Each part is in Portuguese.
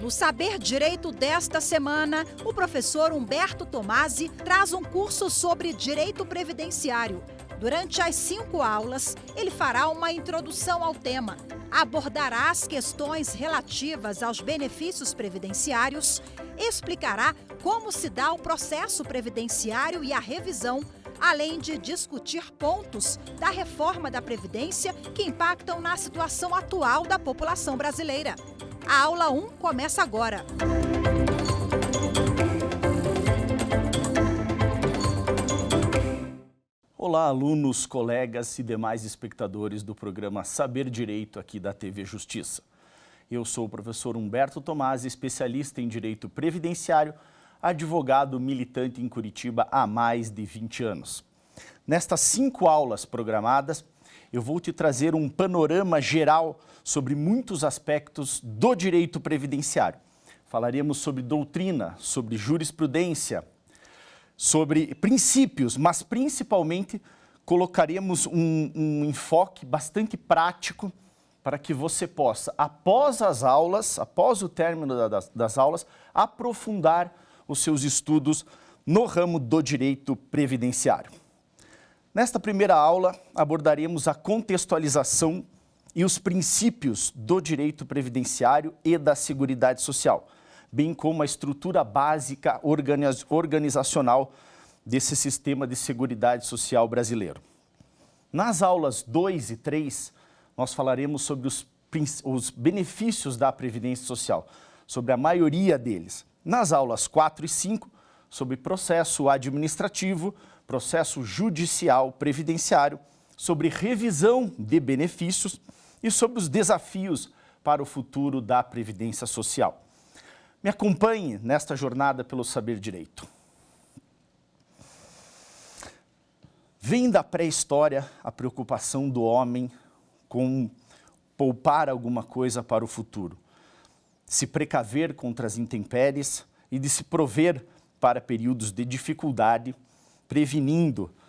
No Saber Direito desta semana, o professor Humberto Tomasi traz um curso sobre direito previdenciário. Durante as 5 aulas, ele fará uma introdução ao tema, abordará as questões relativas aos benefícios previdenciários, explicará como se dá o processo previdenciário e a revisão, além de discutir pontos da reforma da Previdência que impactam na situação atual da população brasileira. A aula 1 começa agora. Olá, alunos, colegas e demais espectadores do programa Saber Direito aqui da TV Justiça. Eu sou o professor Humberto Tomasi, especialista em Direito Previdenciário, advogado militante em Curitiba há mais de 20 anos. Nestas 5 aulas programadas, eu vou te trazer um panorama geral sobre muitos aspectos do direito previdenciário. Falaremos sobre doutrina, sobre jurisprudência, sobre princípios, mas principalmente colocaremos um enfoque bastante prático para que você possa, após as aulas, após o término das aulas, aprofundar os seus estudos no ramo do direito previdenciário. Nesta primeira aula, abordaremos a contextualização e os princípios do direito previdenciário e da Seguridade Social, bem como a estrutura básica organizacional desse sistema de Seguridade Social brasileiro. Nas aulas 2 e 3, nós falaremos sobre os benefícios da Previdência Social, sobre a maioria deles. Nas aulas 4 e 5, sobre processo administrativo, processo judicial previdenciário, sobre revisão de benefícios e sobre os desafios para o futuro da Previdência Social. Me acompanhe nesta jornada pelo Saber Direito. Vem da pré-história a preocupação do homem com poupar alguma coisa para o futuro, se precaver contra as intempéries e de se prover para períodos de dificuldade,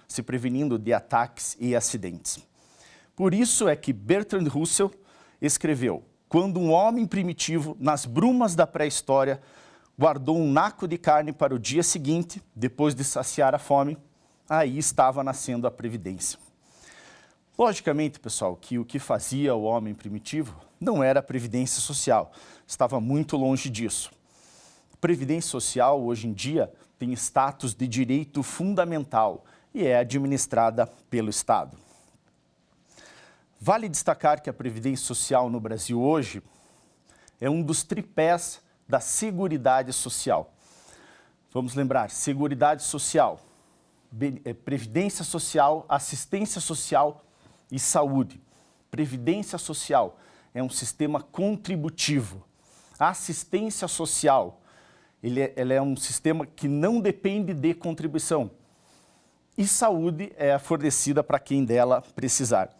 se prevenindo de ataques e acidentes. Por isso é que Bertrand Russell escreveu: quando um homem primitivo, nas brumas da pré-história, guardou um naco de carne para o dia seguinte, depois de saciar a fome, aí estava nascendo a Previdência. Logicamente, pessoal, que o que fazia o homem primitivo não era a Previdência Social, estava muito longe disso. A Previdência Social, hoje em dia, tem status de direito fundamental e é administrada pelo Estado. Vale destacar que a Previdência Social no Brasil hoje é um dos tripés da Seguridade Social. Vamos lembrar, Seguridade Social, Previdência Social, Assistência Social e Saúde. Previdência Social é um sistema contributivo. A assistência social, ele é um sistema que não depende de contribuição. E saúde é fornecida para quem dela precisar.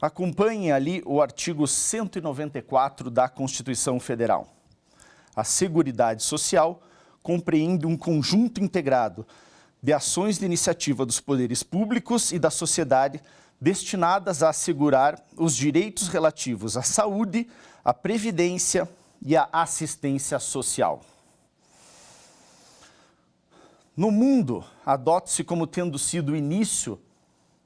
Acompanhe ali o artigo 194 da Constituição Federal. A Seguridade Social compreende um conjunto integrado de ações de iniciativa dos poderes públicos e da sociedade destinadas a assegurar os direitos relativos à saúde, à previdência e à assistência social. No mundo, adota-se como tendo sido o início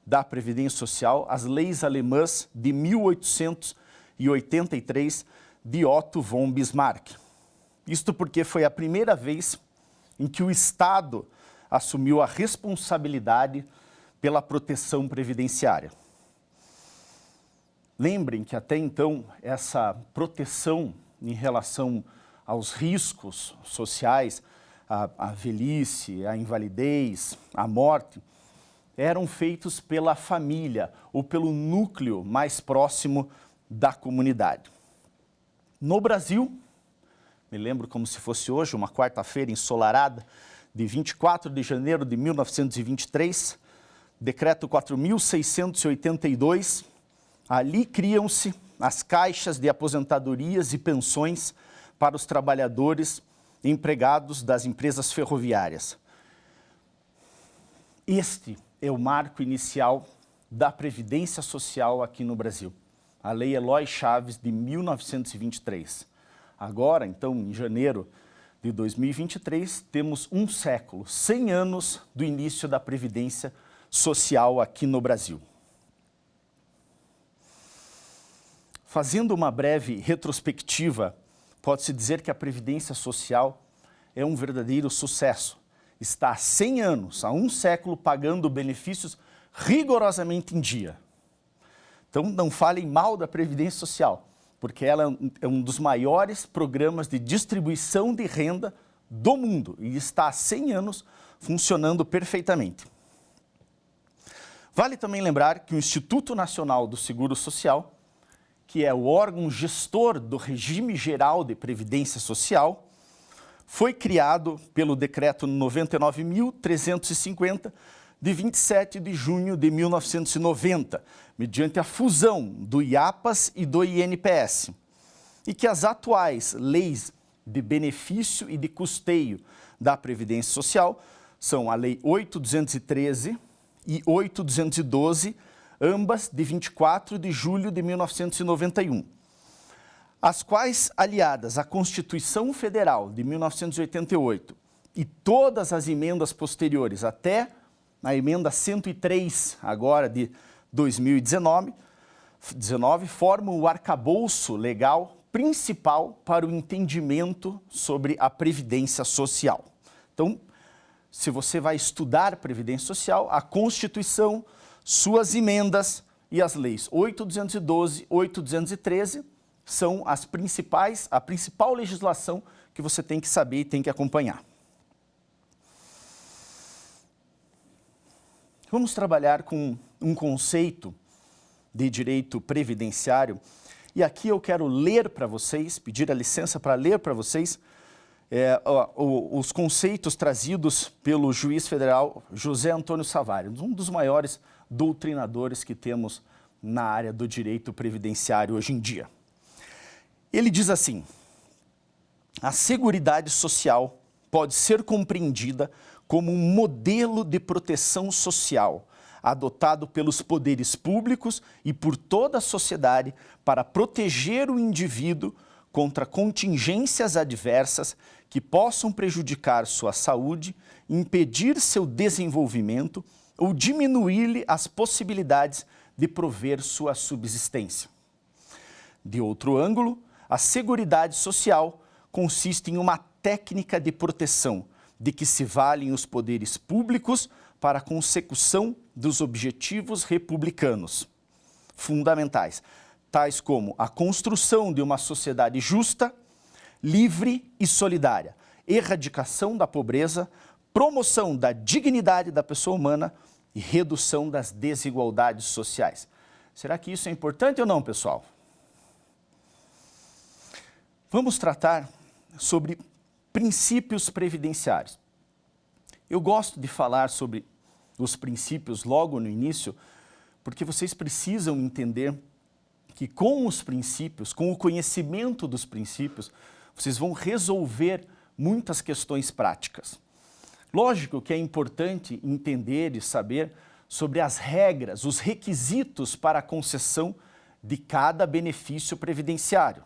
da Previdência Social as leis alemãs de 1883 de Otto von Bismarck. Isto porque foi a primeira vez em que o Estado assumiu a responsabilidade pela proteção previdenciária. Lembrem que até então essa proteção em relação aos riscos sociais, a velhice, a invalidez, a morte, eram feitos pela família ou pelo núcleo mais próximo da comunidade. No Brasil, me lembro como se fosse hoje, uma quarta-feira ensolarada, de 24 de janeiro de 1923, Decreto 4.682, ali criam-se as caixas de aposentadorias e pensões para os trabalhadores empregados das empresas ferroviárias. Este é o marco inicial da Previdência Social aqui no Brasil, a Lei Eloy Chaves de 1923. Agora, então, em janeiro de 2023, temos um século, 100 anos do início da Previdência Social aqui no Brasil. Fazendo uma breve retrospectiva, pode-se dizer que a Previdência Social é um verdadeiro sucesso. Está há 100 anos, há um século, pagando benefícios rigorosamente em dia. Então, não falem mal da Previdência Social, porque ela é um dos maiores programas de distribuição de renda do mundo e está há 100 anos funcionando perfeitamente. Vale também lembrar que o Instituto Nacional do Seguro Social, que é o órgão gestor do regime geral de Previdência Social, foi criado pelo Decreto 99.350, de 27 de junho de 1990, mediante a fusão do IAPAS e do INPS, e que as atuais leis de benefício e de custeio da Previdência Social são a Lei 8.213 e 8.212, ambas de 24 de julho de 1991, as quais, aliadas à Constituição Federal de 1988 e todas as emendas posteriores até a emenda 103, agora de 2019, formam o arcabouço legal principal para o entendimento sobre a Previdência Social. Então, se você vai estudar Previdência Social, a Constituição, suas emendas e as leis 8.212, 8.213 são a principal legislação que você tem que saber e tem que acompanhar. Vamos trabalhar com um conceito de direito previdenciário e aqui eu quero ler para vocês, pedir a licença para ler para vocês os conceitos trazidos pelo juiz federal José Antônio Savary, um dos maiores doutrinadores que temos na área do direito previdenciário hoje em dia. Ele diz assim: a Seguridade Social pode ser compreendida como um modelo de proteção social adotado pelos poderes públicos e por toda a sociedade para proteger o indivíduo contra contingências adversas que possam prejudicar sua saúde, impedir seu desenvolvimento ou diminuir-lhe as possibilidades de prover sua subsistência. De outro ângulo, a Seguridade Social consiste em uma técnica de proteção de que se valem os poderes públicos para a consecução dos objetivos republicanos fundamentais, tais como a construção de uma sociedade justa, livre e solidária, erradicação da pobreza, promoção da dignidade da pessoa humana e redução das desigualdades sociais. Será que isso é importante ou não, pessoal? Vamos tratar sobre princípios previdenciários. Eu gosto de falar sobre os princípios logo no início, porque vocês precisam entender que com os princípios, com o conhecimento dos princípios, vocês vão resolver muitas questões práticas. Lógico que é importante entender e saber sobre as regras, os requisitos para a concessão de cada benefício previdenciário.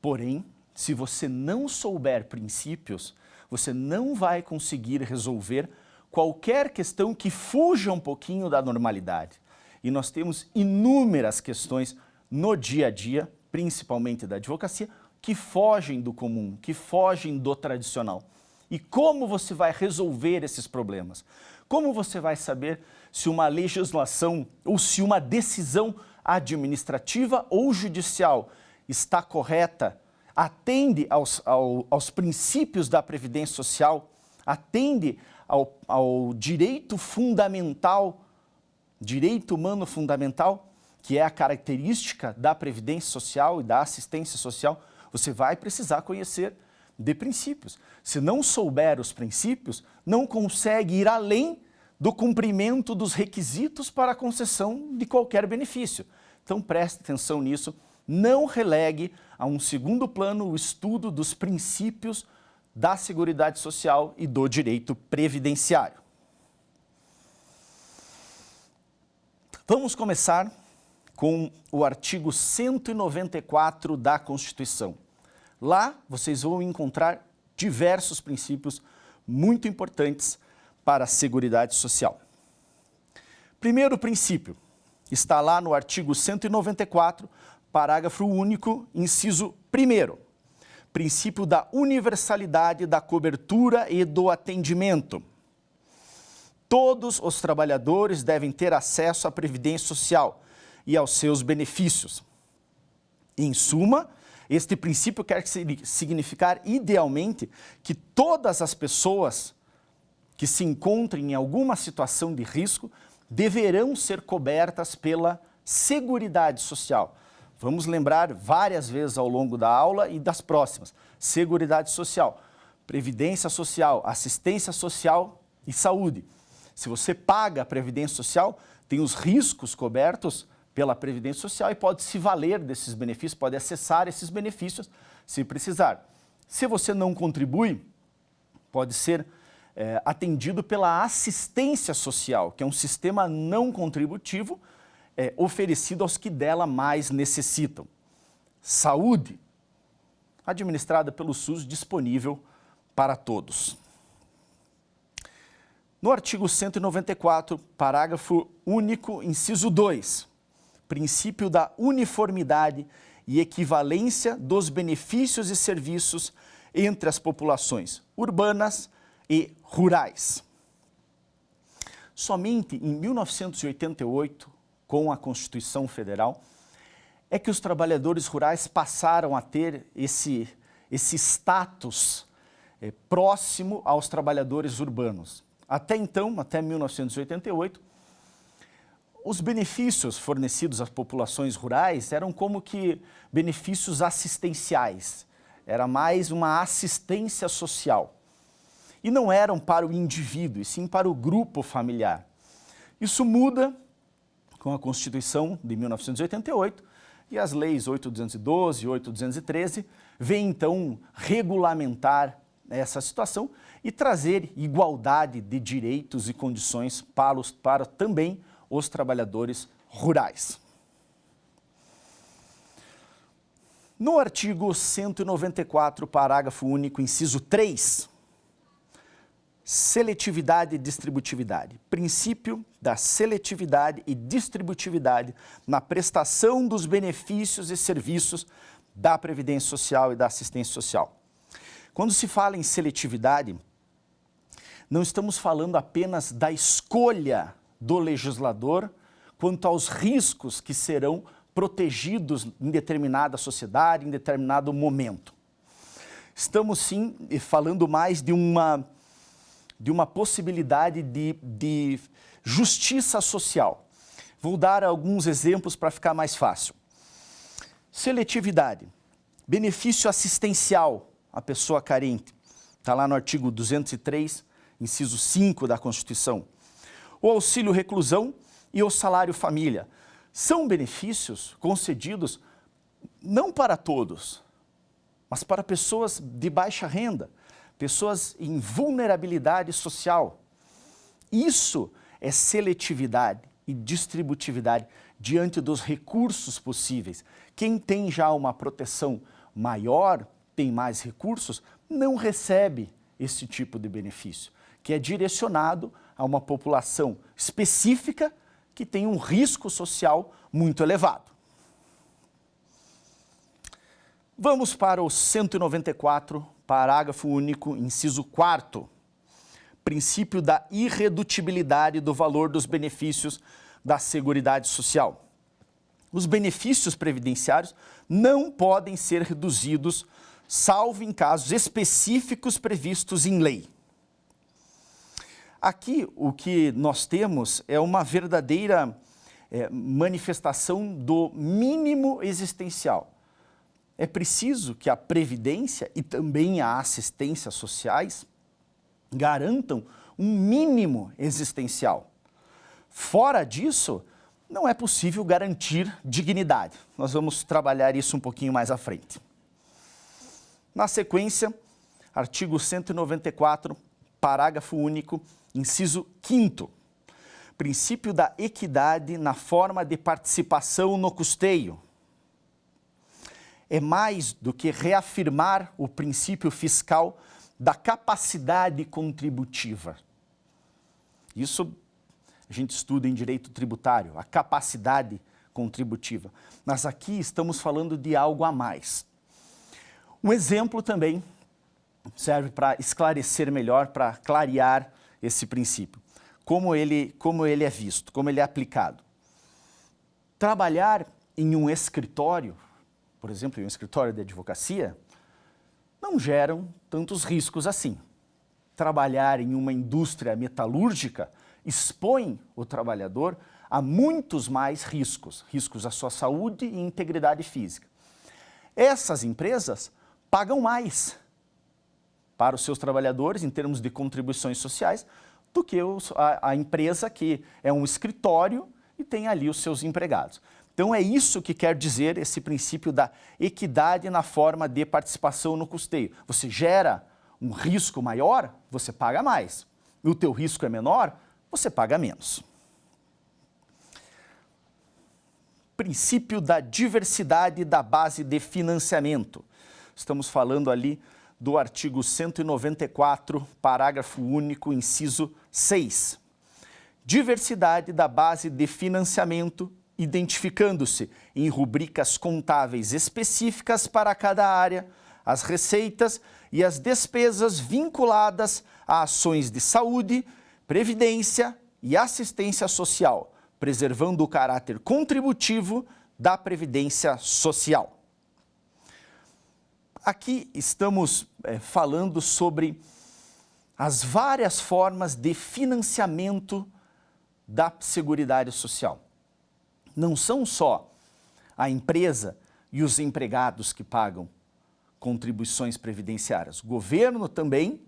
Porém, se você não souber princípios, você não vai conseguir resolver qualquer questão que fuja um pouquinho da normalidade. E nós temos inúmeras questões no dia a dia, principalmente da advocacia, que fogem do comum, que fogem do tradicional. E como você vai resolver esses problemas? Como você vai saber se uma legislação ou se uma decisão administrativa ou judicial está correta, atende aos princípios da Previdência Social, atende ao direito fundamental, direito humano fundamental, que é a característica da Previdência Social e da assistência social? Você vai precisar conhecer de princípios. Se não souber os princípios, não consegue ir além do cumprimento dos requisitos para a concessão de qualquer benefício. Então preste atenção nisso, não relegue a um segundo plano o estudo dos princípios da Seguridade Social e do direito previdenciário. Vamos começar com o artigo 194 da Constituição. Lá vocês vão encontrar diversos princípios muito importantes para a Seguridade Social. Primeiro princípio está lá no artigo 194, parágrafo único, inciso 1º. Princípio da universalidade da cobertura e do atendimento. Todos os trabalhadores devem ter acesso à Previdência Social e aos seus benefícios. Em suma, este princípio quer significar, idealmente, que todas as pessoas que se encontrem em alguma situação de risco deverão ser cobertas pela Seguridade Social. Vamos lembrar várias vezes ao longo da aula e das próximas. Seguridade Social, Previdência Social, Assistência Social e Saúde. Se você paga a Previdência Social, tem os riscos cobertos pela Previdência Social e pode se valer desses benefícios, pode acessar esses benefícios se precisar. Se você não contribui, pode ser atendido pela assistência social, que é um sistema não contributivo oferecido aos que dela mais necessitam. Saúde, administrada pelo SUS, disponível para todos. No artigo 194, parágrafo único, inciso 2, princípio da uniformidade e equivalência dos benefícios e serviços entre as populações urbanas e rurais. Somente em 1988, com a Constituição Federal, é que os trabalhadores rurais passaram a ter esse status próximo aos trabalhadores urbanos. Até então, até 1988, os benefícios fornecidos às populações rurais eram como que benefícios assistenciais. Era mais uma assistência social. E não eram para o indivíduo, e sim para o grupo familiar. Isso muda com a Constituição de 1988 e as leis 8.212 e 8.213 vêm então regulamentar essa situação e trazer igualdade de direitos e condições para também os trabalhadores rurais. No artigo 194, parágrafo único, inciso 3, seletividade e distributividade. Princípio da seletividade e distributividade na prestação dos benefícios e serviços da Previdência Social e da Assistência Social. Quando se fala em seletividade, não estamos falando apenas da escolha do legislador quanto aos riscos que serão protegidos em determinada sociedade, em determinado momento. Estamos sim falando mais de uma possibilidade de justiça social. Vou dar alguns exemplos para ficar mais fácil. Seletividade, benefício assistencial à pessoa carente, está lá no artigo 203, inciso 5 da Constituição. O auxílio reclusão e o salário família são benefícios concedidos não para todos, mas para pessoas de baixa renda, pessoas em vulnerabilidade social. Isso é seletividade e distributividade diante dos recursos possíveis. Quem tem já uma proteção maior, tem mais recursos, não recebe esse tipo de benefício, que é direcionado a uma população específica que tem um risco social muito elevado. Vamos para o 194, parágrafo único, inciso 4º, princípio da irredutibilidade do valor dos benefícios da Seguridade Social. Os benefícios previdenciários não podem ser reduzidos, salvo em casos específicos previstos em lei. Aqui o que nós temos é uma verdadeira manifestação do mínimo existencial. É preciso que a Previdência e também a assistência sociais garantam um mínimo existencial. Fora disso, não é possível garantir dignidade. Nós vamos trabalhar isso um pouquinho mais à frente. Na sequência, artigo 194, parágrafo único, inciso 5º. princípio da equidade na forma de participação no custeio. É mais do que reafirmar o princípio fiscal da capacidade contributiva. Isso a gente estuda em direito tributário, a capacidade contributiva. Mas aqui estamos falando de algo a mais. Um exemplo também serve para esclarecer melhor, para clarear esse princípio. Como ele é visto, como ele é aplicado. Trabalhar em um escritório, por exemplo, em um escritório de advocacia, não geram tantos riscos assim. Trabalhar em uma indústria metalúrgica expõe o trabalhador a muitos mais riscos, riscos à sua saúde e integridade física. Essas empresas pagam mais para os seus trabalhadores em termos de contribuições sociais do que a empresa que é um escritório e tem ali os seus empregados. Então é isso que quer dizer esse princípio da equidade na forma de participação no custeio. Você gera um risco maior, você paga mais. E o teu risco é menor, você paga menos. Princípio da diversidade da base de financiamento. Estamos falando ali do artigo 194, parágrafo único, inciso 6. Diversidade da base de financiamento, identificando-se em rubricas contábeis específicas para cada área, as receitas e as despesas vinculadas a ações de saúde, previdência e assistência social, preservando o caráter contributivo da previdência social. Aqui estamos falando sobre as várias formas de financiamento da Seguridade Social. Não são só a empresa e os empregados que pagam contribuições previdenciárias. O governo também,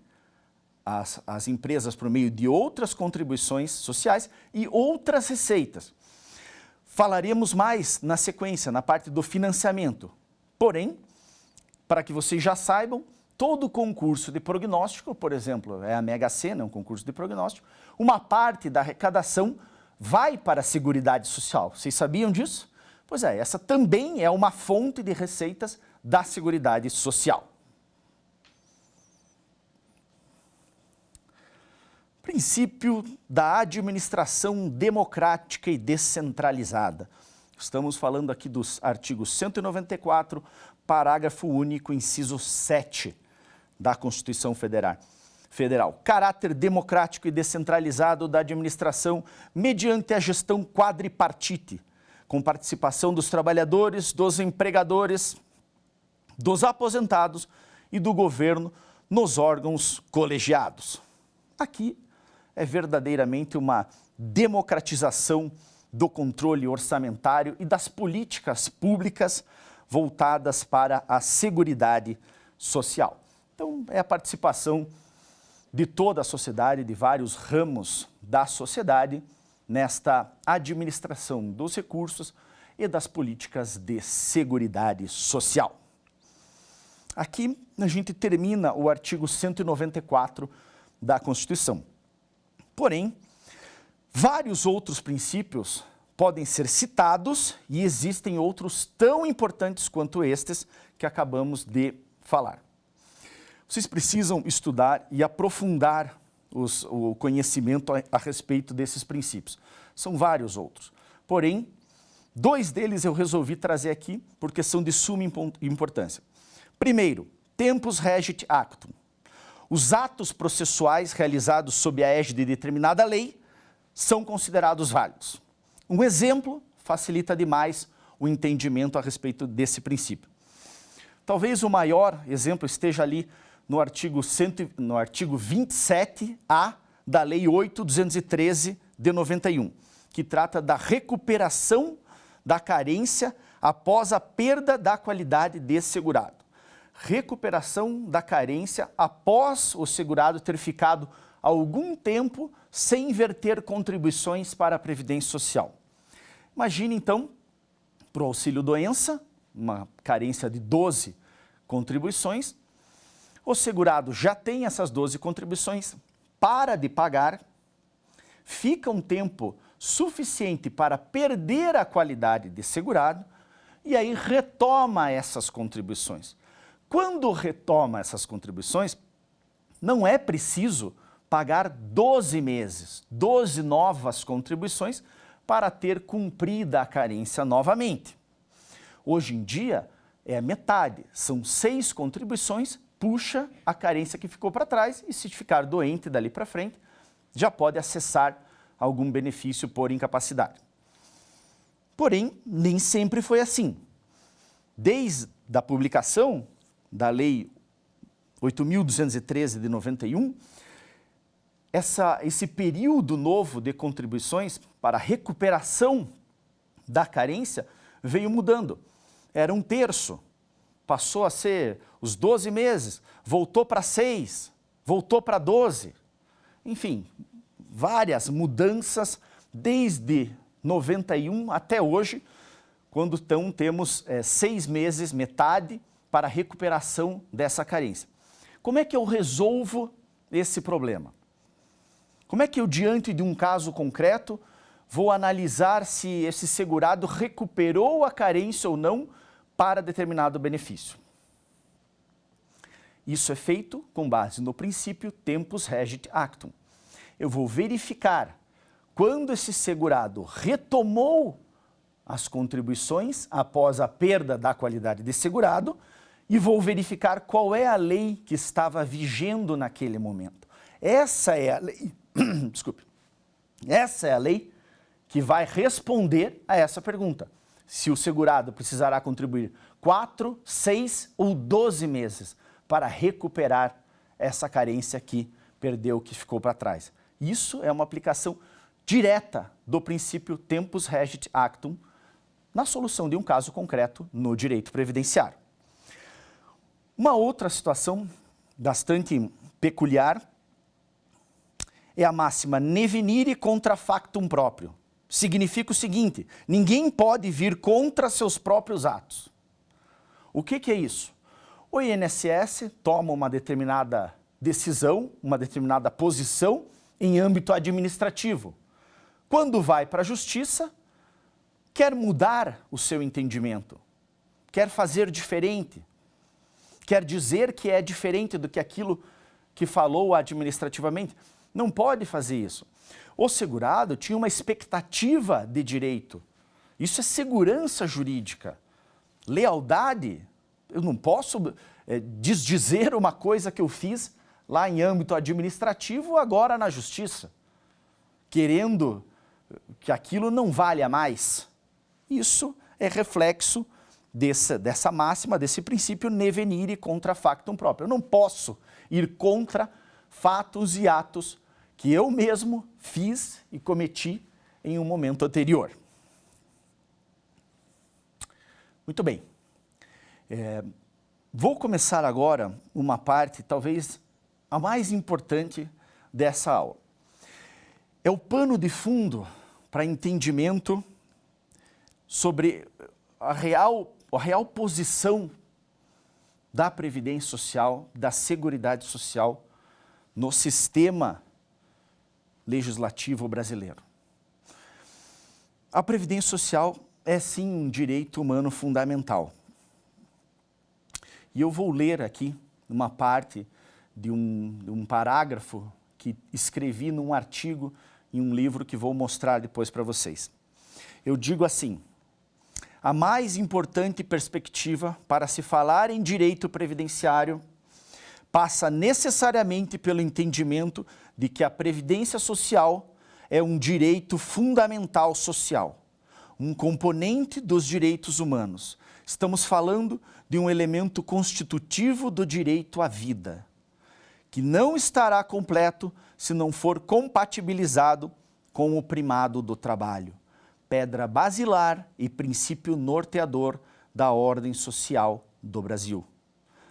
as empresas por meio de outras contribuições sociais e outras receitas. Falaremos mais na sequência, na parte do financiamento. Porém, para que vocês já saibam, todo concurso de prognóstico, por exemplo, é a Mega Sena, um concurso de prognóstico, uma parte da arrecadação vai para a Seguridade Social. Vocês sabiam disso? Pois é, essa também é uma fonte de receitas da Seguridade Social. Princípio da administração democrática e descentralizada. Estamos falando aqui dos artigos 194, parágrafo único, inciso 7 da Constituição Federal. Caráter democrático e descentralizado da administração mediante a gestão quadripartite, com participação dos trabalhadores, dos empregadores, dos aposentados e do governo nos órgãos colegiados. Aqui é verdadeiramente uma democratização do controle orçamentário e das políticas públicas voltadas para a Seguridade Social. Então, é a participação de toda a sociedade, de vários ramos da sociedade, nesta administração dos recursos e das políticas de Seguridade Social. Aqui a gente termina o artigo 194 da Constituição. Porém, vários outros princípios podem ser citados e existem outros tão importantes quanto estes que acabamos de falar. Vocês precisam estudar e aprofundar o conhecimento a respeito desses princípios. São vários outros. Porém, 2 deles eu resolvi trazer aqui porque são de suma importância. Primeiro, tempus regit actum. Os atos processuais realizados sob a égide de determinada lei são considerados válidos. Um exemplo facilita demais o entendimento a respeito desse princípio. Talvez o maior exemplo esteja ali no artigo 27A da Lei 8.213 de 91, que trata da recuperação da carência após a perda da qualidade de segurado. Recuperação da carência após o segurado ter ficado algum tempo sem verter contribuições para a Previdência Social. Imagine, então, para o auxílio-doença, uma carência de 12 contribuições, o segurado já tem essas 12 contribuições, para de pagar, fica um tempo suficiente para perder a qualidade de segurado e aí retoma essas contribuições. Quando retoma essas contribuições, não é preciso pagar 12 meses, 12 novas contribuições para ter cumprida a carência novamente. Hoje em dia é metade, são 6 contribuições, puxa a carência que ficou para trás e se ficar doente dali para frente, já pode acessar algum benefício por incapacidade. Porém, nem sempre foi assim. Desde a publicação da Lei 8.213 de 91, esse período novo de contribuições para recuperação da carência veio mudando. Era 1/3, passou a ser os 12 meses, voltou para 6, voltou para 12. Enfim, várias mudanças desde 91 até hoje, quando então temos 6 meses, metade, para a recuperação dessa carência. Como é que eu resolvo esse problema? Como é que eu, diante de um caso concreto, vou analisar se esse segurado recuperou a carência ou não para determinado benefício? Isso é feito com base no princípio tempus regit actum. Eu vou verificar quando esse segurado retomou as contribuições após a perda da qualidade de segurado e vou verificar qual é a lei que estava vigendo naquele momento. Essa é a lei, desculpe, essa é a lei que vai responder a essa pergunta. Se o segurado precisará contribuir 4, 6 ou 12 meses para recuperar essa carência que perdeu, que ficou para trás. Isso é uma aplicação direta do princípio tempus regit actum na solução de um caso concreto no direito previdenciário. Uma outra situação bastante peculiar é a máxima ne venire contra factum próprio. Significa o seguinte: ninguém pode vir contra seus próprios atos. O que é isso? O INSS toma uma determinada decisão, uma determinada posição em âmbito administrativo. Quando vai para a justiça, quer mudar o seu entendimento, quer fazer diferente, quer dizer que é diferente do que aquilo que falou administrativamente. Não pode fazer isso. O segurado tinha uma expectativa de direito. Isso é segurança jurídica. Lealdade, eu não posso desdizer uma coisa que eu fiz lá em âmbito administrativo, agora na justiça, querendo que aquilo não valha mais. Isso é reflexo dessa máxima, desse princípio ne venire contra factum próprio. Eu não posso ir contra fatos e atos que eu mesmo fiz e cometi em um momento anterior. Muito bem. Vou começar agora uma parte, talvez a mais importante dessa aula. É o pano de fundo para entendimento sobre a real posição da Previdência Social, da Seguridade Social no sistema legislativo brasileiro. A Previdência Social é sim um direito humano fundamental. E eu vou ler aqui uma parte de um parágrafo que escrevi num artigo em um livro que vou mostrar depois para vocês. Eu digo assim: a mais importante perspectiva para se falar em direito previdenciário passa necessariamente pelo entendimento de que a Previdência Social é um direito fundamental social, um componente dos direitos humanos. Estamos falando de um elemento constitutivo do direito à vida, que não estará completo se não for compatibilizado com o primado do trabalho, pedra basilar e princípio norteador da ordem social do Brasil.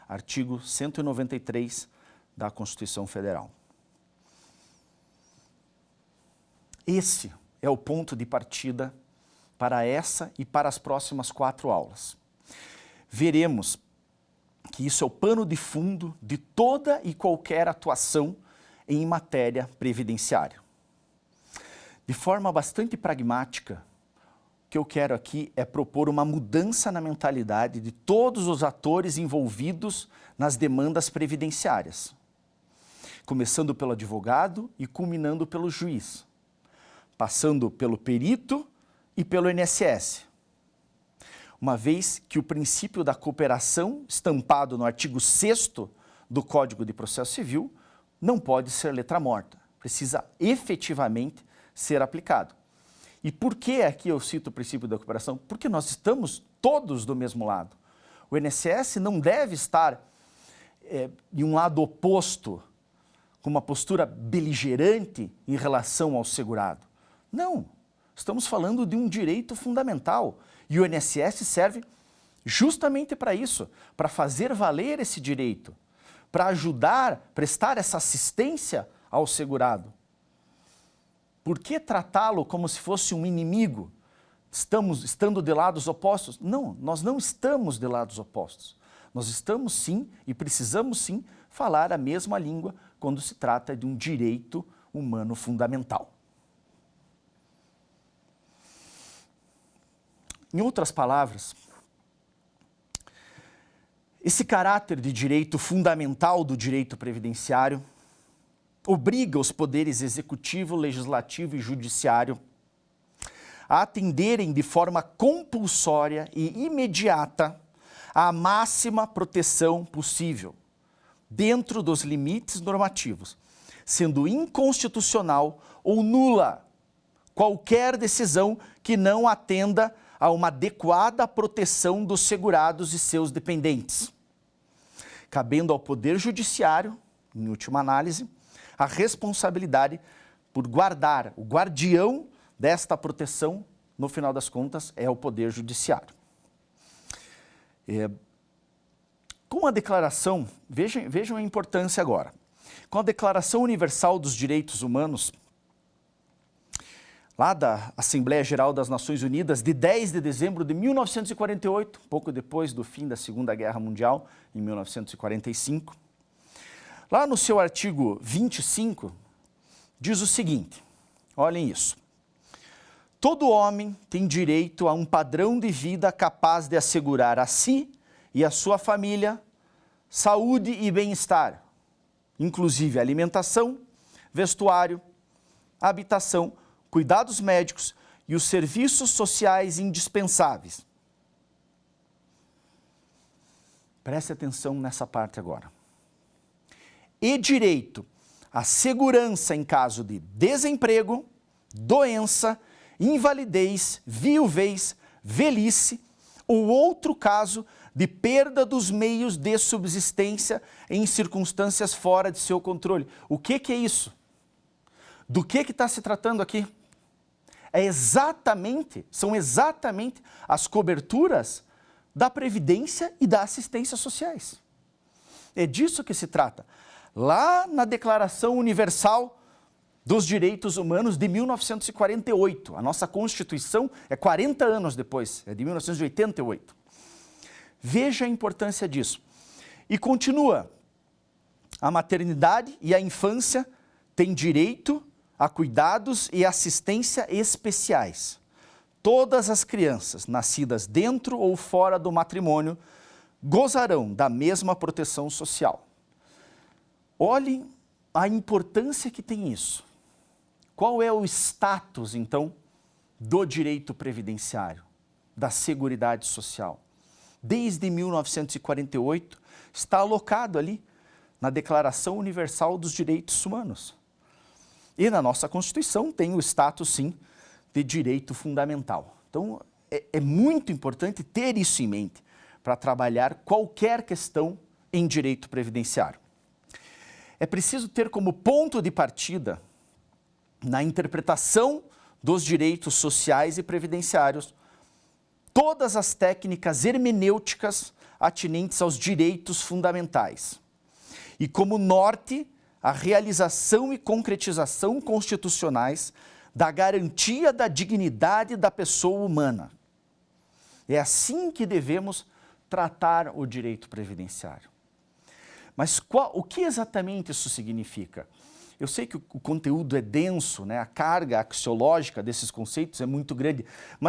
Artigo 193 da Constituição Federal. Esse é o ponto de partida para essa e para as próximas 4 aulas. Veremos que isso é o pano de fundo de toda e qualquer atuação em matéria previdenciária. De forma bastante pragmática, o que eu quero aqui é propor uma mudança na mentalidade de todos os atores envolvidos nas demandas previdenciárias, começando pelo advogado e culminando pelo juiz, passando pelo perito e pelo INSS. Uma vez que o princípio da cooperação, estampado no artigo 6º do Código de Processo Civil, não pode ser letra morta, precisa efetivamente ser aplicado. E por que aqui eu cito o princípio da cooperação? Porque nós estamos todos do mesmo lado. O INSS não deve estar em um lado oposto, com uma postura beligerante em relação ao segurado. Não, estamos falando de um direito fundamental e o INSS serve justamente para isso, para fazer valer esse direito, para ajudar, prestar essa assistência ao segurado. Por que tratá-lo como se fosse um inimigo, estando de lados opostos? Não, nós não estamos de lados opostos. Nós estamos sim e precisamos sim falar a mesma língua quando se trata de um direito humano fundamental. Em outras palavras, esse caráter de direito fundamental do direito previdenciário obriga os poderes executivo, legislativo e judiciário a atenderem de forma compulsória e imediata à máxima proteção possível, dentro dos limites normativos, sendo inconstitucional ou nula qualquer decisão que não atenda a uma adequada proteção dos segurados e seus dependentes, cabendo ao Poder Judiciário, em última análise, a responsabilidade por guardar, o guardião desta proteção, no final das contas, é o Poder Judiciário. Com a declaração, vejam a importância agora, com a Declaração Universal dos Direitos Humanos, lá da Assembleia Geral das Nações Unidas, de 10 de dezembro de 1948, pouco depois do fim da Segunda Guerra Mundial, em 1945, lá no seu artigo 25, diz o seguinte, olhem isso. Todo homem tem direito a um padrão de vida capaz de assegurar a si e a sua família saúde e bem-estar, inclusive alimentação, vestuário, habitação, cuidados médicos e os serviços sociais indispensáveis. Preste atenção nessa parte agora. E direito à segurança em caso de desemprego, doença, invalidez, viuvez, velhice ou outro caso de perda dos meios de subsistência em circunstâncias fora de seu controle. O que é isso? Do que está se tratando aqui? São exatamente as coberturas da Previdência e da Assistência Sociais. É disso que se trata. Lá na Declaração Universal dos Direitos Humanos de 1948. A nossa Constituição é 40 anos depois, é de 1988. Veja a importância disso. E continua, a maternidade e a infância têm direito a cuidados e assistência especiais. Todas as crianças nascidas dentro ou fora do matrimônio gozarão da mesma proteção social. Olhem a importância que tem isso. Qual é o status, então, do direito previdenciário, da Seguridade Social? Desde 1948, está alocado ali na Declaração Universal dos Direitos Humanos. E na nossa Constituição tem o status, sim, de direito fundamental. Então, é muito importante ter isso em mente para trabalhar qualquer questão em direito previdenciário. É preciso ter como ponto de partida, na interpretação dos direitos sociais e previdenciários, todas as técnicas hermenêuticas atinentes aos direitos fundamentais. E como norte, a realização e concretização constitucionais da garantia da dignidade da pessoa humana. É assim que devemos tratar o direito previdenciário. Mas o que exatamente isso significa? Eu sei que o conteúdo é denso, né? A carga axiológica desses conceitos é muito grande,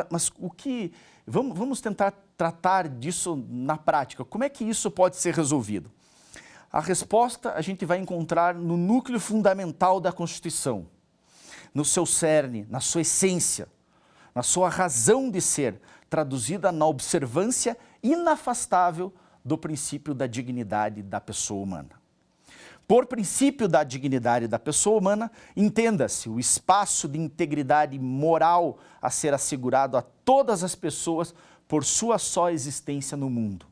mas o que... Vamos tentar tratar disso na prática. Como é que isso pode ser resolvido? A resposta a gente vai encontrar no núcleo fundamental da Constituição, no seu cerne, na sua essência, na sua razão de ser, traduzida na observância inafastável do princípio da dignidade da pessoa humana. Por princípio da dignidade da pessoa humana, entenda-se o espaço de integridade moral a ser assegurado a todas as pessoas por sua só existência no mundo.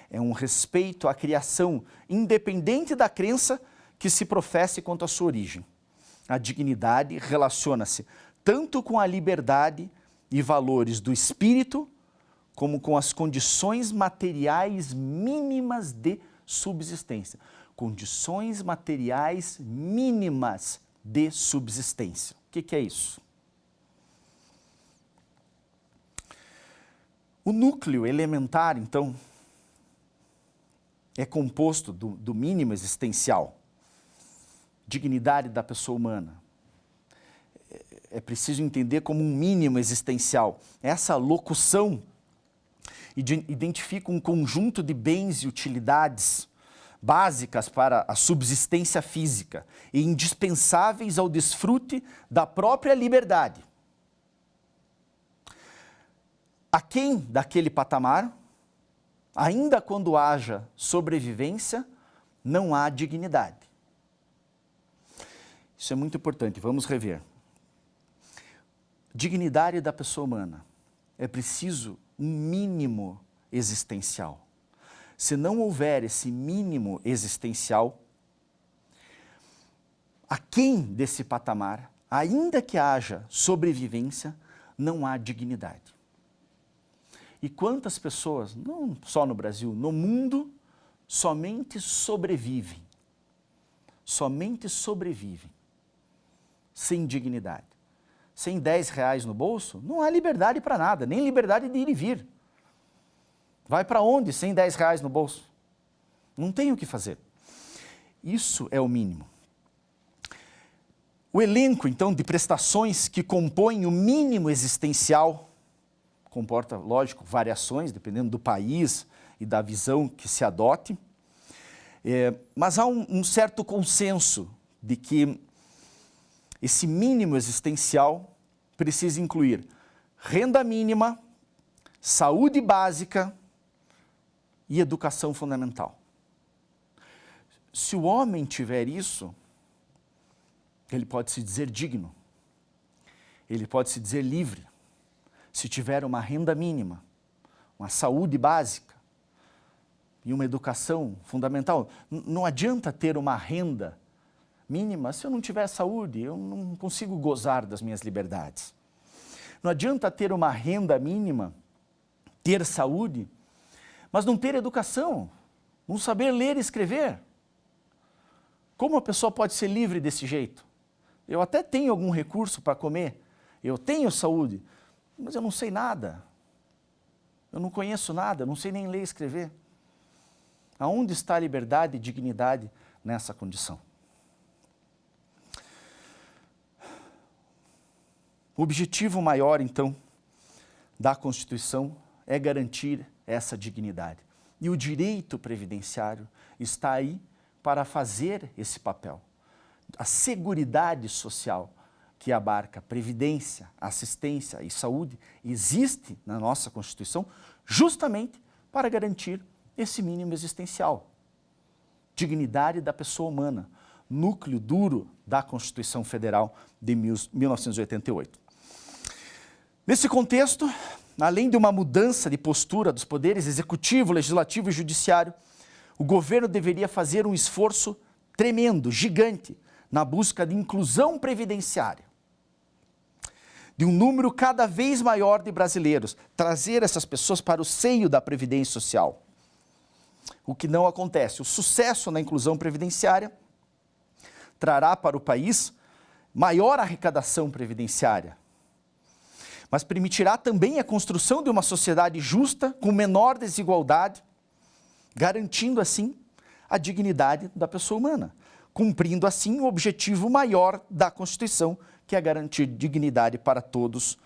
É um respeito à criação, independente da crença que se professe quanto à sua origem. A dignidade relaciona-se tanto com a liberdade e valores do espírito, como com as condições materiais mínimas de subsistência. Condições materiais mínimas de subsistência. O que é isso? O núcleo elementar, então, é composto do mínimo existencial. Dignidade da pessoa humana. É preciso entender como um mínimo existencial. Essa locução identifica um conjunto de bens e utilidades básicas para a subsistência física e indispensáveis ao desfrute da própria liberdade. Aquém daquele patamar, ainda quando haja sobrevivência, não há dignidade. Isso é muito importante, vamos rever. Dignidade da pessoa humana. É preciso um mínimo existencial. Se não houver esse mínimo existencial, aquém desse patamar, ainda que haja sobrevivência, não há dignidade. E quantas pessoas, não só no Brasil, no mundo, somente sobrevivem, sem dignidade. Sem R$10 no bolso, não há liberdade para nada, nem liberdade de ir e vir. Vai para onde sem R$10 no bolso? Não tem o que fazer. Isso é o mínimo. O elenco, então, de prestações que compõem o mínimo existencial comporta, lógico, variações, dependendo do país e da visão que se adote, mas há um certo consenso de que esse mínimo existencial precisa incluir renda mínima, saúde básica e educação fundamental. Se o homem tiver isso, ele pode se dizer digno, ele pode se dizer livre, se tiver uma renda mínima, uma saúde básica e uma educação fundamental. Não adianta ter uma renda mínima se eu não tiver saúde, eu não consigo gozar das minhas liberdades. Não adianta ter uma renda mínima, ter saúde, mas não ter educação, não saber ler e escrever. Como a pessoa pode ser livre desse jeito? Eu até tenho algum recurso para comer, eu tenho saúde, mas eu não sei nada. Eu não conheço nada, eu não sei nem ler e escrever. Aonde está a liberdade e dignidade nessa condição? O objetivo maior, então, da Constituição é garantir essa dignidade. E o direito previdenciário está aí para fazer esse papel. A seguridade social que abarca previdência, assistência e saúde existe na nossa Constituição justamente para garantir esse mínimo existencial. Dignidade da pessoa humana, núcleo duro da Constituição Federal de 1988. Nesse contexto, além de uma mudança de postura dos poderes executivo, legislativo e judiciário, o governo deveria fazer um esforço tremendo, gigante, na busca de inclusão previdenciária, de um número cada vez maior de brasileiros, trazer essas pessoas para o seio da Previdência Social. O que não acontece. O sucesso na inclusão previdenciária trará para o país maior arrecadação previdenciária, mas permitirá também a construção de uma sociedade justa, com menor desigualdade, garantindo assim a dignidade da pessoa humana, cumprindo assim o objetivo maior da Constituição, que é garantir dignidade para todos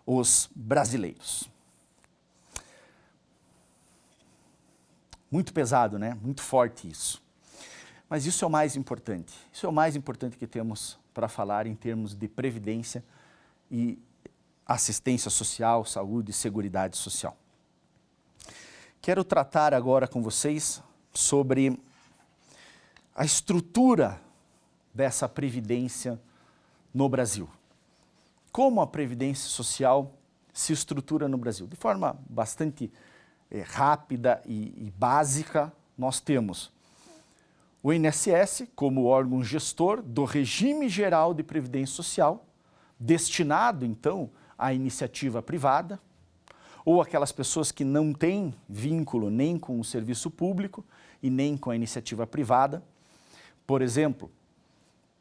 os brasileiros. Muito pesado, né? Muito forte isso. Mas isso é o mais importante. Isso é o mais importante que temos para falar em termos de previdência e assistência social, saúde e seguridade social. Quero tratar agora com vocês sobre a estrutura dessa previdência no Brasil. Como a previdência social se estrutura no Brasil? De forma bastante rápida e básica, nós temos o INSS como órgão gestor do regime geral de previdência social, destinado, então, à iniciativa privada, ou aquelas pessoas que não têm vínculo nem com o serviço público e nem com a iniciativa privada. Por exemplo,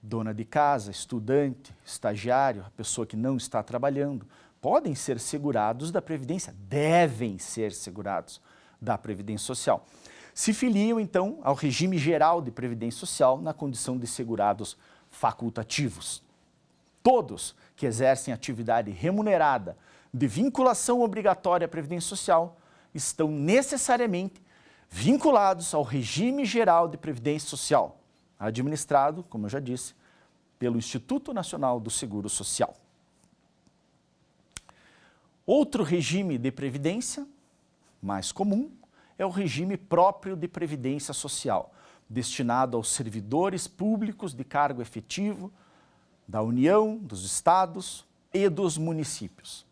dona de casa, estudante, estagiário, a pessoa que não está trabalhando, podem ser segurados da Previdência, devem ser segurados da Previdência Social. Se filiam, então, ao regime geral de Previdência Social na condição de segurados facultativos. Todos que exercem atividade remunerada de vinculação obrigatória à Previdência Social estão necessariamente vinculados ao regime geral de Previdência Social, administrado, como eu já disse, pelo Instituto Nacional do Seguro Social. Outro regime de previdência, mais comum, é o regime próprio de previdência social, destinado aos servidores públicos de cargo efetivo da União, dos estados e dos municípios.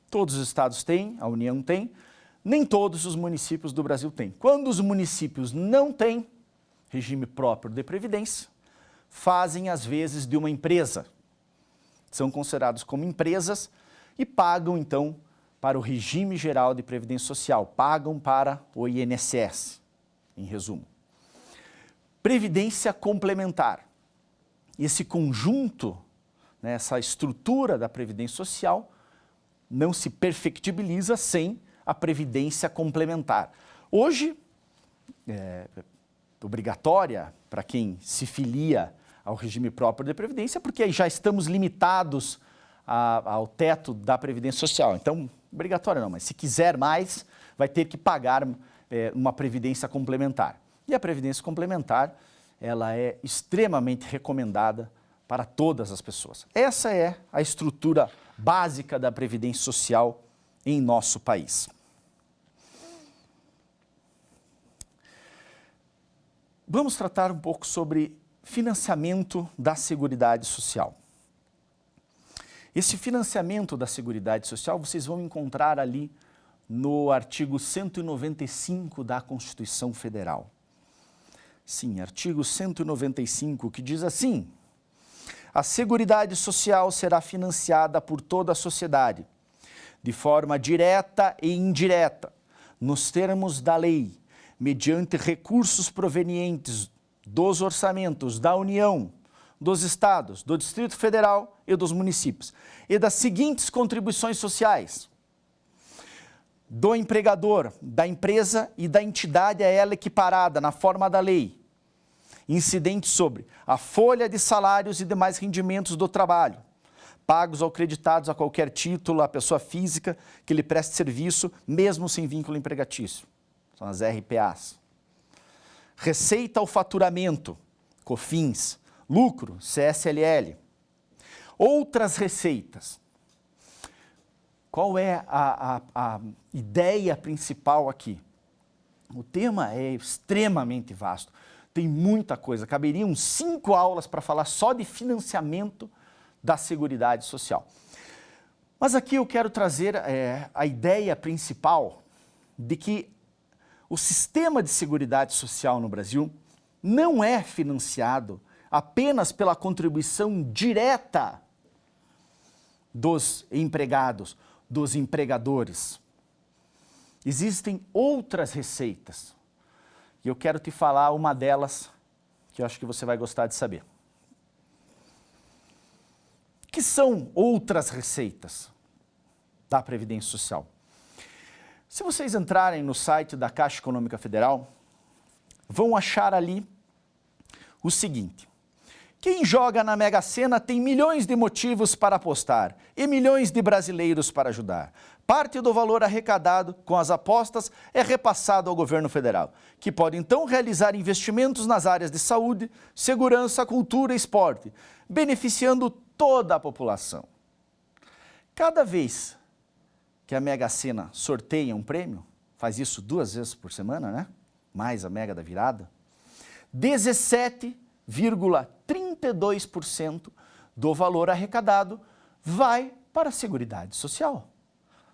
Todos os estados têm, a União tem, nem todos os municípios do Brasil têm. Quando os municípios não têm regime próprio de previdência, fazem às vezes de uma empresa. São considerados como empresas e pagam então para o regime geral de previdência social, pagam para o INSS, em resumo. Previdência complementar. Esse conjunto, né, essa estrutura da previdência social não se perfectibiliza sem a previdência complementar. Hoje, é obrigatória para quem se filia ao regime próprio de previdência, porque aí já estamos limitados ao teto da Previdência Social. Então, obrigatório não, mas se quiser mais, vai ter que pagar uma previdência complementar. E a previdência complementar, ela é extremamente recomendada para todas as pessoas. Essa é a estrutura básica da Previdência Social em nosso país. Vamos tratar um pouco sobre financiamento da Seguridade Social. Esse financiamento da Seguridade Social vocês vão encontrar ali no artigo 195 da Constituição Federal. Sim, artigo 195, que diz assim: a Seguridade Social será financiada por toda a sociedade, de forma direta e indireta, nos termos da lei, mediante recursos provenientes dos orçamentos da União, dos estados, do Distrito Federal e dos municípios, e das seguintes contribuições sociais: do empregador, da empresa e da entidade a ela equiparada na forma da lei, incidente sobre a folha de salários e demais rendimentos do trabalho, pagos ou creditados a qualquer título à pessoa física que lhe preste serviço, mesmo sem vínculo empregatício. São as RPAs. Receita ao faturamento, COFINS, lucro, CSLL. Outras receitas. Qual é a ideia principal aqui? O tema é extremamente vasto, tem muita coisa, caberiam 5 aulas para falar só de financiamento da Seguridade Social. Mas aqui eu quero trazer a ideia principal de que o sistema de Seguridade Social no Brasil não é financiado apenas pela contribuição direta dos empregados, dos empregadores. Existem outras receitas. E eu quero te falar uma delas que eu acho que você vai gostar de saber. O que são outras receitas da Previdência Social? Se vocês entrarem no site da Caixa Econômica Federal, vão achar ali o seguinte: quem joga na Mega Sena tem milhões de motivos para apostar e milhões de brasileiros para ajudar. Parte do valor arrecadado com as apostas é repassado ao governo federal, que pode então realizar investimentos nas áreas de saúde, segurança, cultura e esporte, beneficiando toda a população. Cada vez que a Mega Sena sorteia um prêmio, faz isso 2 vezes por semana, né? Mais a Mega da Virada, 17,32% do valor arrecadado vai para a Seguridade Social.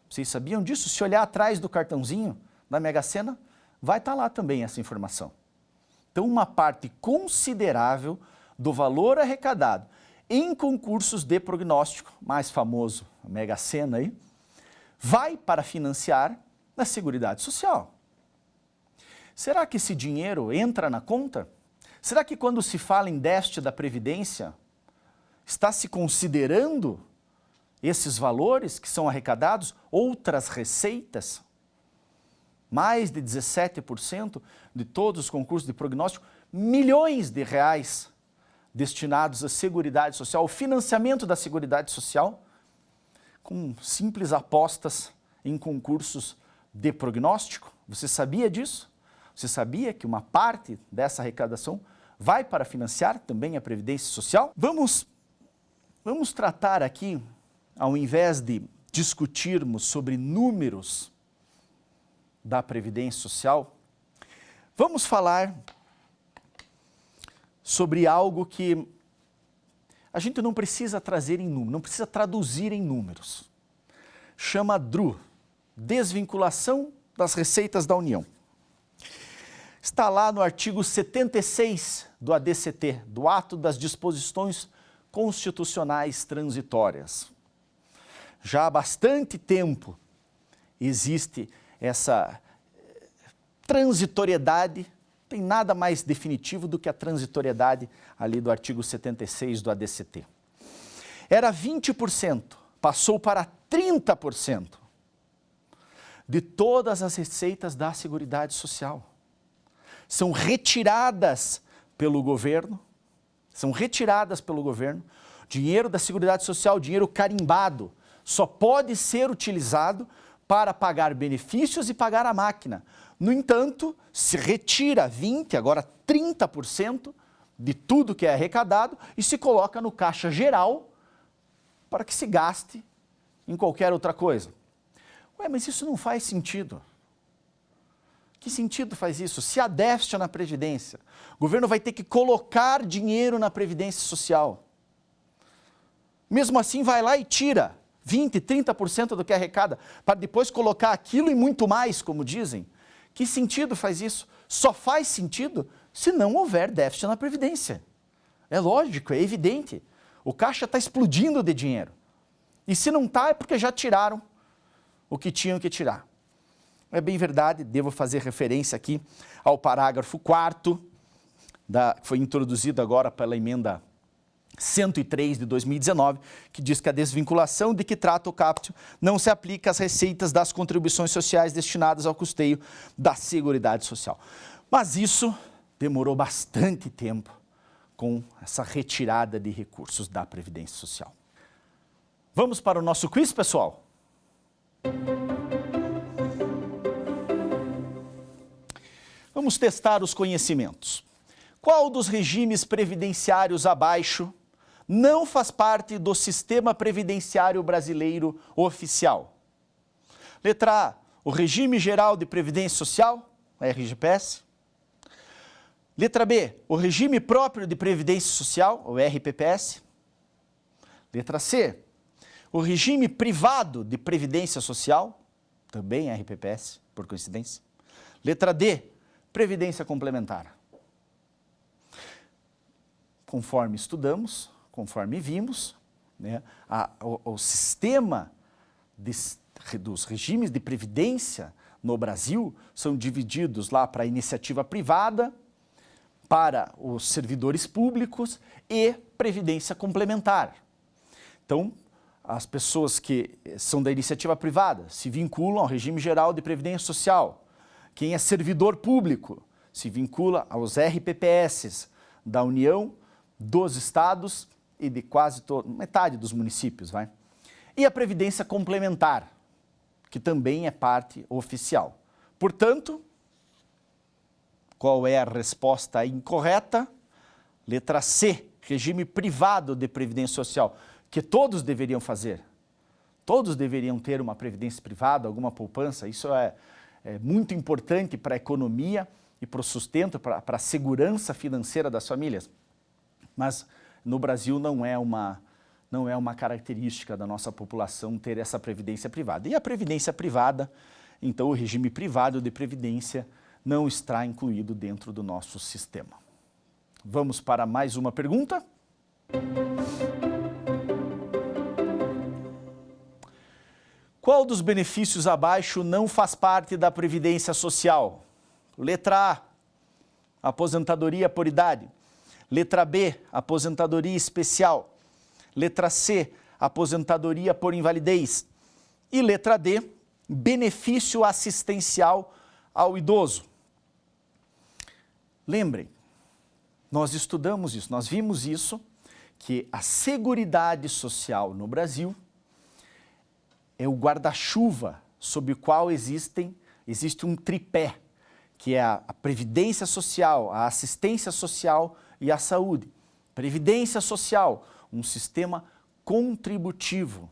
Vocês sabiam disso? Se olhar atrás do cartãozinho da Mega Sena, vai estar lá também essa informação. Então, uma parte considerável do valor arrecadado em concursos de prognóstico, mais famoso, a Mega Sena aí, vai para financiar a Seguridade Social. Será que esse dinheiro entra na conta? Será que quando se fala em déficit da Previdência, está se considerando esses valores que são arrecadados, outras receitas? Mais de 17% de todos os concursos de prognóstico, milhões de reais destinados à Seguridade Social, ao financiamento da Seguridade Social, com simples apostas em concursos de prognóstico. Você sabia disso? Você sabia que uma parte dessa arrecadação vai para financiar também a Previdência Social? Vamos tratar aqui, ao invés de discutirmos sobre números da Previdência Social, vamos falar sobre algo que a gente não precisa trazer em números, não precisa traduzir em números. Chama DRU, Desvinculação das Receitas da União. Está lá no artigo 76 do ADCT, do Ato das Disposições Constitucionais Transitórias. Já há bastante tempo existe essa transitoriedade, tem nada mais definitivo do que a transitoriedade ali do artigo 76 do ADCT. Era 20%, passou para 30% de todas as receitas da Seguridade Social. São retiradas pelo governo, dinheiro da Seguridade Social, dinheiro carimbado, só pode ser utilizado para pagar benefícios e pagar a máquina. No entanto, se retira 20%, agora 30% de tudo que é arrecadado e se coloca no caixa geral para que se gaste em qualquer outra coisa. Ué, mas isso não faz sentido. Que sentido faz isso? Se há déficit na Previdência, o governo vai ter que colocar dinheiro na Previdência Social. Mesmo assim, vai lá e tira 20%, 30% do que arrecada, para depois colocar aquilo e muito mais, como dizem. Que sentido faz isso? Só faz sentido se não houver déficit na Previdência. É lógico, é evidente. O caixa está explodindo de dinheiro. E se não está, é porque já tiraram o que tinham que tirar. É bem verdade, devo fazer referência aqui ao parágrafo 4º, que foi introduzido agora pela emenda 103 de 2019, que diz que a desvinculação de que trata o caput não se aplica às receitas das contribuições sociais destinadas ao custeio da Seguridade Social. Mas isso demorou bastante tempo com essa retirada de recursos da Previdência Social. Vamos para o nosso quiz, pessoal? Vamos testar os conhecimentos. Qual dos regimes previdenciários abaixo não faz parte do Sistema Previdenciário Brasileiro Oficial? Letra A, o Regime Geral de Previdência Social, RGPS. Letra B, o Regime Próprio de Previdência Social, o RPPS. Letra C, o Regime Privado de Previdência Social, também RPPS, por coincidência. Letra D, Previdência Complementar. Conforme estudamos, conforme vimos, né, o sistema dos regimes de previdência no Brasil são divididos lá para a iniciativa privada, para os servidores públicos e previdência complementar. Então, as pessoas que são da iniciativa privada se vinculam ao regime geral de previdência social. Quem é servidor público se vincula aos RPPS, da União, dos estados e de quase metade dos municípios, vai? E a previdência complementar, que também é parte oficial. Portanto, qual é a resposta incorreta? Letra C, regime privado de previdência social, que todos deveriam fazer. Todos deveriam ter uma previdência privada, alguma poupança. Isso é muito importante para a economia e para o sustento, para a segurança financeira das famílias. Mas no Brasil não é uma característica da nossa população ter essa previdência privada. E a previdência privada, então o regime privado de previdência não está incluído dentro do nosso sistema. Vamos para mais uma pergunta? Qual dos benefícios abaixo não faz parte da Previdência Social? Letra A, aposentadoria por idade. Letra B, aposentadoria especial. Letra C, aposentadoria por invalidez. E letra D, benefício assistencial ao idoso. Lembrem, nós estudamos isso, nós vimos isso, que a Seguridade Social no Brasil é o guarda-chuva sob o qual existe um tripé, que é a Previdência Social, a Assistência Social e a Saúde. Previdência Social, um sistema contributivo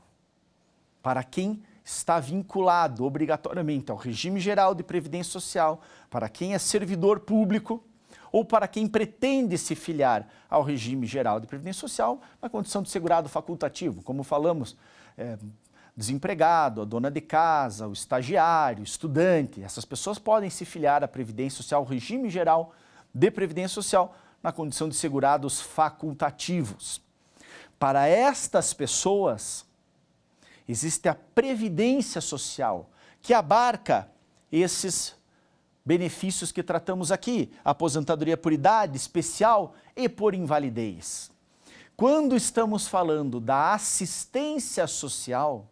para quem está vinculado obrigatoriamente ao regime geral de Previdência Social, para quem é servidor público ou para quem pretende se filiar ao regime geral de Previdência Social na condição de segurado facultativo, como falamos, desempregado, a dona de casa, o estagiário, o estudante. Essas pessoas podem se filiar à Previdência Social, ao regime geral de Previdência Social, na condição de segurados facultativos. Para estas pessoas, existe a Previdência Social, que abarca esses benefícios que tratamos aqui, aposentadoria por idade, especial e por invalidez. Quando estamos falando da assistência social,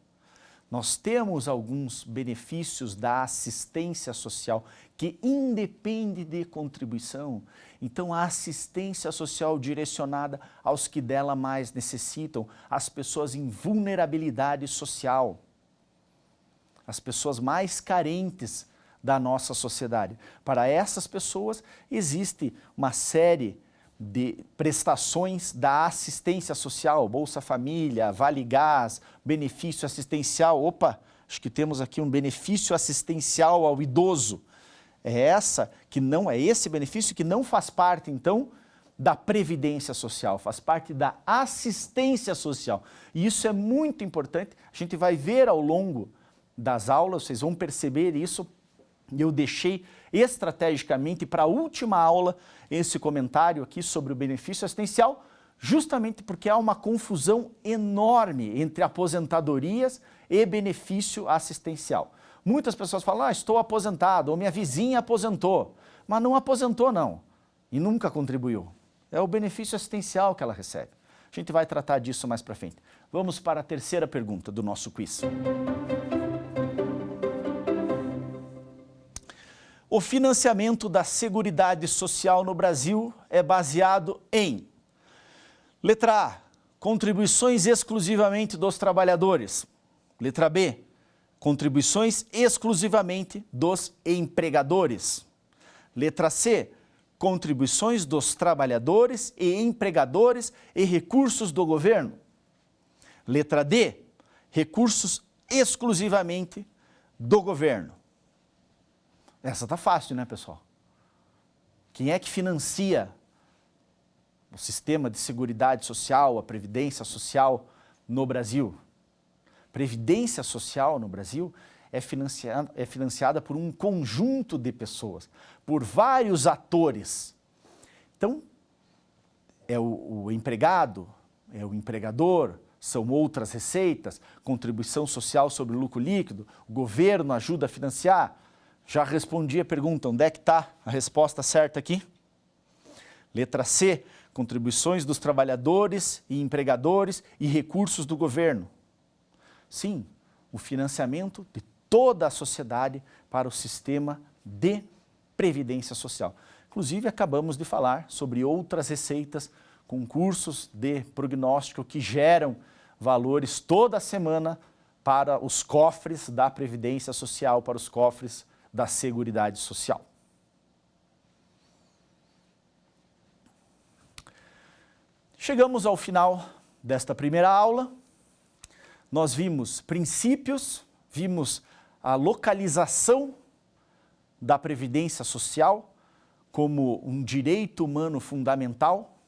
nós temos alguns benefícios da assistência social que independe de contribuição. Então, a assistência social direcionada aos que dela mais necessitam, as pessoas em vulnerabilidade social, as pessoas mais carentes da nossa sociedade. Para essas pessoas, existe uma série de prestações da assistência social, Bolsa Família, Vale Gás, benefício assistencial. Opa, acho que temos aqui um benefício assistencial ao idoso. É esse benefício que não faz parte, então, da Previdência Social, faz parte da assistência social. E isso é muito importante, a gente vai ver ao longo das aulas, vocês vão perceber isso. Eu deixei estrategicamente para a última aula esse comentário aqui sobre o benefício assistencial, justamente porque há uma confusão enorme entre aposentadorias e benefício assistencial. Muitas pessoas falam, estou aposentado, ou minha vizinha aposentou, mas não aposentou não, e nunca contribuiu. É o benefício assistencial que ela recebe. A gente vai tratar disso mais para frente. Vamos para a terceira pergunta do nosso quiz. O financiamento da Seguridade Social no Brasil é baseado em: letra A, contribuições exclusivamente dos trabalhadores. Letra B, contribuições exclusivamente dos empregadores. Letra C, contribuições dos trabalhadores e empregadores e recursos do governo. Letra D, recursos exclusivamente do governo. Essa tá fácil, né, pessoal? Quem é que financia o sistema de seguridade social, a Previdência Social no Brasil? Previdência Social no Brasil é financiada por um conjunto de pessoas, por vários atores. Então, é o empregado, é o empregador, são outras receitas, contribuição social sobre o lucro líquido, o governo ajuda a financiar. Já respondi a pergunta, onde é que está a resposta certa aqui? Letra C, contribuições dos trabalhadores e empregadores e recursos do governo. Sim, o financiamento de toda a sociedade para o sistema de previdência social. Inclusive, acabamos de falar sobre outras receitas, concursos de prognóstico que geram valores toda semana para os cofres da Previdência Social, para os cofres da Seguridade Social. Chegamos ao final desta primeira aula. Nós vimos princípios, vimos a localização da Previdência Social como um direito humano fundamental.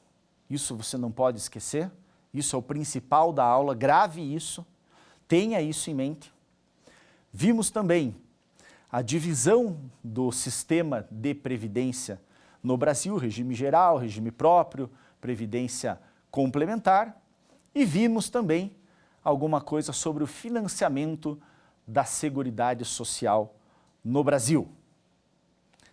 Isso você não pode esquecer. Isso é o principal da aula, grave isso, tenha isso em mente. Vimos também a divisão do sistema de previdência no Brasil, regime geral, regime próprio, previdência complementar, e vimos também alguma coisa sobre o financiamento da Seguridade Social no Brasil.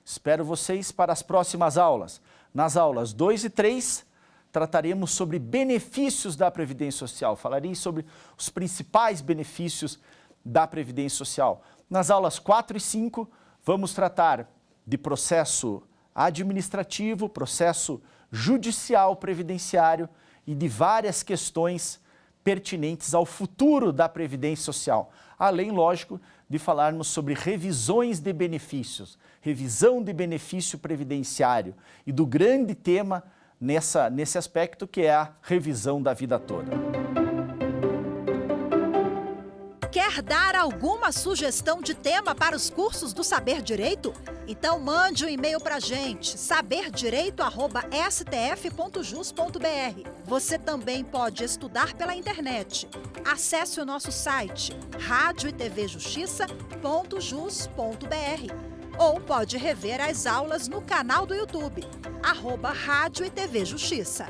Espero vocês para as próximas aulas. Nas aulas 2 e 3, trataremos sobre benefícios da Previdência Social. Falarei sobre os principais benefícios da Previdência Social. Nas aulas 4 e 5, vamos tratar de processo administrativo, processo judicial previdenciário e de várias questões pertinentes ao futuro da Previdência Social. Além, lógico, de falarmos sobre revisões de benefícios, revisão de benefício previdenciário e do grande tema nesse aspecto que é a revisão da vida toda. Quer dar alguma sugestão de tema para os cursos do Saber Direito? Então mande um e-mail para a gente, saberdireito@stf.jus.br. Você também pode estudar pela internet. Acesse o nosso site radioetvjustiça.jus.br ou pode rever as aulas no canal do YouTube, @Rádio e TV Justiça.